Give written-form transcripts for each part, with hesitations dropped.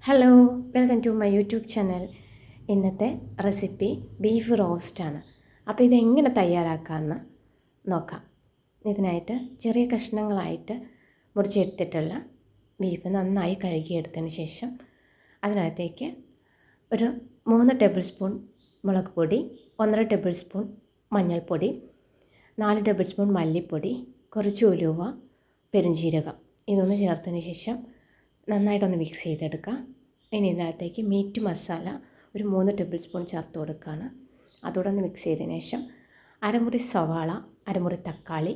Hello, welcome to my YouTube channel. ഇന്നത്തെ recipe beef റോസ്റ്റാണ്. അപ്പോൾ ഇതെങ്ങനെ തയ്യാറാക്കാമെന്ന് നോക്കാം. ഇതിനായിട്ട് ചെറിയ കഷ്ണങ്ങളായിട്ട് മുറിച്ചെടുത്തിട്ടുള്ള ബീഫ് നന്നായി കഴുകിയെടുത്തതിന് ശേഷം അതിനകത്തേക്ക് ഒരു 3 ടേബിൾ സ്പൂൺ മുളക് പൊടി, 1.5 ടേബിൾ സ്പൂൺ മഞ്ഞൾപ്പൊടി, 4 ടേബിൾ സ്പൂൺ മല്ലിപ്പൊടി, കുറച്ച് ഉലുവ, പെരുംജീരകം ഇതൊന്ന് ചേർത്തതിന് ശേഷം നന്നായിട്ടൊന്ന് മിക്സ് ചെയ്തെടുക്കുക. ഇനി ഇതിനകത്തേക്ക് മീറ്റ് മസാല ഒരു 3 ടേബിൾ സ്പൂൺ ചേർത്ത് കൊടുക്കുകയാണ്. അതോടെ ഒന്ന് മിക്സ് ചെയ്തതിന് ശേഷം അരമുറി സവാള, അരമുറി തക്കാളി,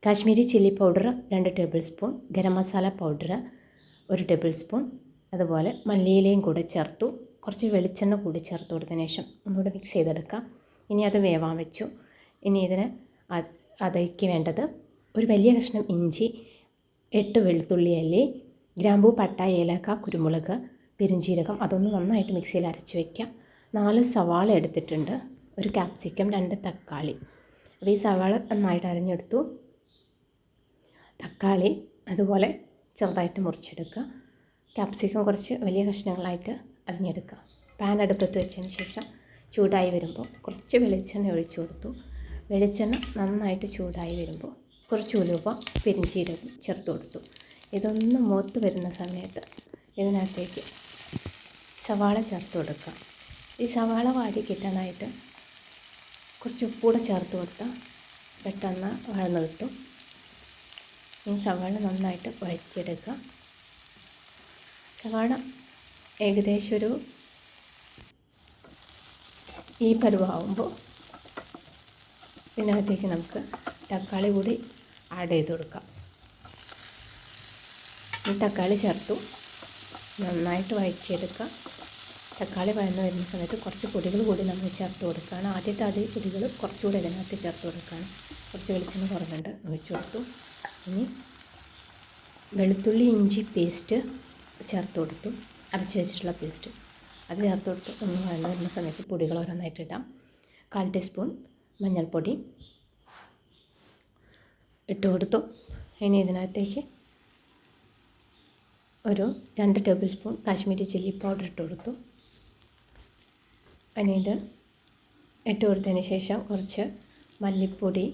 Kashmiri chilli powder 2 table spoon, garam masala powder 1 table spoon, അതുപോലെ മല്ലിയിലയും കൂടെ ചേർത്തു. കുറച്ച് വെളിച്ചെണ്ണ കൂടി ചേർത്ത് കൊടുത്തതിന് ശേഷം ഒന്നുകൂടെ മിക്സ് ചെയ്തെടുക്കുക. ഇനി അത് വേവാൻ വെച്ചു. ഇനി ഇതിന് അതിലേക്ക് വേണ്ടത് ഒരു വലിയ കഷ്ണം ഇഞ്ചി, 8 വെളുത്തുള്ളി അല്ലി, ഗ്രാമ്പൂ, പട്ട, ഏലക്ക, കുരുമുളക്, പെരുംജീരകം അതൊന്ന് നന്നായിട്ട് മിക്സിയിൽ അരച്ച് വയ്ക്കാം. 4 സവാള എടുത്തിട്ടുണ്ട്, ഒരു ക്യാപ്സിക്കം, 2 തക്കാളി. അപ്പോൾ ഈ സവാള നന്നായിട്ട് അരിഞ്ഞെടുത്തു. തക്കാളി അതുപോലെ ചെറുതായിട്ട് മുറിച്ചെടുക്കുക. ക്യാപ്സിക്കം കുറച്ച് വലിയ കഷ്ണങ്ങളായിട്ട് അരിഞ്ഞെടുക്കുക. പാൻ അടുപ്പത്ത് വെച്ചതിന് ശേഷം ചൂടായി വരുമ്പോൾ കുറച്ച് വെളിച്ചെണ്ണ ഒഴിച്ചു കൊടുത്തു. വെളിച്ചെണ്ണ നന്നായിട്ട് ചൂടായി വരുമ്പോൾ കുറച്ച് ഉലുവ, പെരുംജീരകം ചേർത്ത് കൊടുത്തു. ഇതൊന്ന് മൂത്ത് വരുന്ന സമയത്ത് ഇതിനകത്തേക്ക് സവാള ചേർത്ത് കൊടുക്കുക. ഈ സവാള വാടി കിട്ടാനായിട്ട് കുറച്ച് ഉപ്പൂടെ ചേർത്ത് കൊടുത്താൽ പെട്ടെന്ന് വഴന്ന് കിട്ടും. ഈ സവാള നന്നായിട്ട് വഴറ്റിയെടുക്കുക. സവാള ഏകദേശം ഒരു ഈ പരുവാകുമ്പോൾ ഇതിനകത്തേക്ക് നമുക്ക് തക്കാളി കൂടി ആഡ് ചെയ്ത് കൊടുക്കാം. ഈ തക്കാളി ചേർത്തു നന്നായിട്ട് വഴറ്റിയെടുക്കുക. തക്കാളി വഴന്ന് വരുന്ന സമയത്ത് കുറച്ച് പൊടികൾ കൂടി നമ്മൾ ചേർത്ത് കൊടുക്കുകയാണ്. ആദ്യത്തെ അതേ പൊടികൾ കുറച്ചുകൂടി ഇതിനകത്ത് ചേർത്ത് കൊടുക്കുകയാണ്. കുറച്ച് വെളിച്ചെണ്ണ കുറവുണ്ട്, ഒഴിച്ചു കൊടുത്തു. ഇനി വെളുത്തുള്ളി ഇഞ്ചി പേസ്റ്റ് ചേർത്ത് കൊടുത്തു, അരച്ച് വെച്ചിട്ടുള്ള പേസ്റ്റ് അത് ചേർത്ത് കൊടുത്തു. ഒന്ന് വഴന്ന് വരുന്ന സമയത്ത് പൊടികൾ ഓരോന്നായിട്ട് ഇടാം. 1/4 ടീസ്പൂൺ മഞ്ഞൾപ്പൊടി ഇട്ട് കൊടുത്തു. ഇനി ഇതിനകത്തേക്ക് ഒരു 2 table spoon Kashmiri chilli powder ഇട്ട് കൊടുത്തു. ഇനി ഇത് ഇട്ട് കൊടുത്തതിന് ശേഷം കുറച്ച് മല്ലിപ്പൊടി,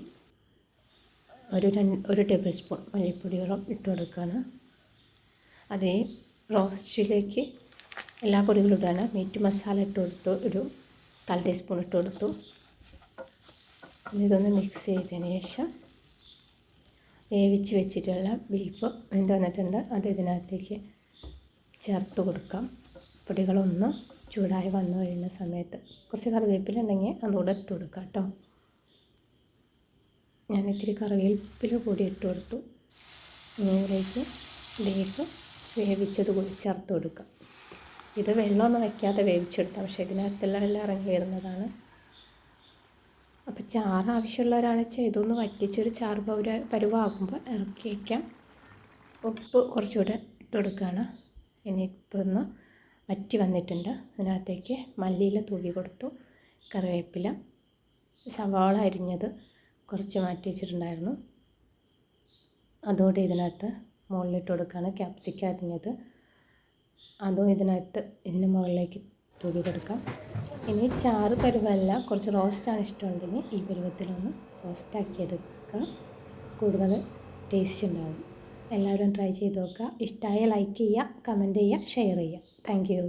ഒരു ടേബിൾ സ്പൂൺ മല്ലിപ്പൊടിയോളം ഇട്ട് കൊടുക്കുകയാണ്. അതേ റോസ്റ്റിലേക്ക് എല്ലാ പൊടികളും ഇടാണ്. മീറ്റ് മസാല ഇട്ട് കൊടുത്തു, ഒരു 1/4 ടീസ്പൂൺ ഇട്ട് കൊടുത്തു. ഇതൊന്ന് മിക്സ് ചെയ്തതിന് ശേഷം വേവിച്ച് വെച്ചിട്ടുള്ള ബീഫ് വെന്ത് വന്നിട്ടുണ്ട്, അത് ഇതിനകത്തേക്ക് ചേർത്ത് കൊടുക്കാം. പൊടികളൊന്ന് ചൂടായി വന്നു കഴിയുന്ന സമയത്ത് കുറച്ച് കറിവേപ്പില ഉണ്ടെങ്കിൽ അതുകൂടെ ഇട്ട് കൊടുക്കാം കേട്ടോ. ഞാൻ ഇത്തിരി കറിവേപ്പില കൂടി ഇട്ട് കൊടുത്തു. ഇതിലേക്ക് ബീഫ് വേവിച്ചത് കൂടി ചേർത്ത് കൊടുക്കാം. ഇത് വെള്ളമൊന്നും വയ്ക്കാതെ വേവിച്ചെടുത്താൽ, പക്ഷേ ഇതിനകത്തെല്ലാം എല്ലാം ഇറങ്ങി വരുന്നതാണ്. അപ്പോൾ ചാറ് ആവശ്യമുള്ളവരാണെന്ന് വെച്ചാൽ ഇതൊന്ന് വറ്റിച്ചൊരു ചാറ് പരുവാകുമ്പോൾ ഇറക്കി വയ്ക്കാം. ഉപ്പ് കുറച്ചുകൂടെ ഇട്ട് കൊടുക്കുകയാണ്. ഇനിയിപ്പോൾ ഒന്ന് വറ്റി വന്നിട്ടുണ്ട്. അതിനകത്തേക്ക് മല്ലിയില തൂവി കൊടുത്തു, കറിവേപ്പില, സവാള അരിഞ്ഞത് കുറച്ച് മാറ്റി വെച്ചിട്ടുണ്ടായിരുന്നു അതുകൂടി ഇതിനകത്ത് മുകളിലിട്ട് കൊടുക്കുകയാണ്. ക്യാപ്സിക്കം അരിഞ്ഞത് അതും ഇതിന് മുകളിലേക്ക് തൂവി കൊടുക്കാം. ഇനി ചാറ് പരുവല്ല, കുറച്ച് റോസ്റ്റാണ് ഇഷ്ടമുണ്ടെങ്കിൽ ഈ പരുവത്തിലൊന്ന് റോസ്റ്റാക്കി എടുക്കുക. കൂടുതൽ ടേസ്റ്റ് ഉണ്ടാവും. എല്ലാവരും ട്രൈ ചെയ്ത് നോക്കുക. ഇഷ്ടമായ ലൈക്ക് ചെയ്യുക, കമൻറ്റ് ചെയ്യുക, ഷെയർ ചെയ്യുക. Thank you.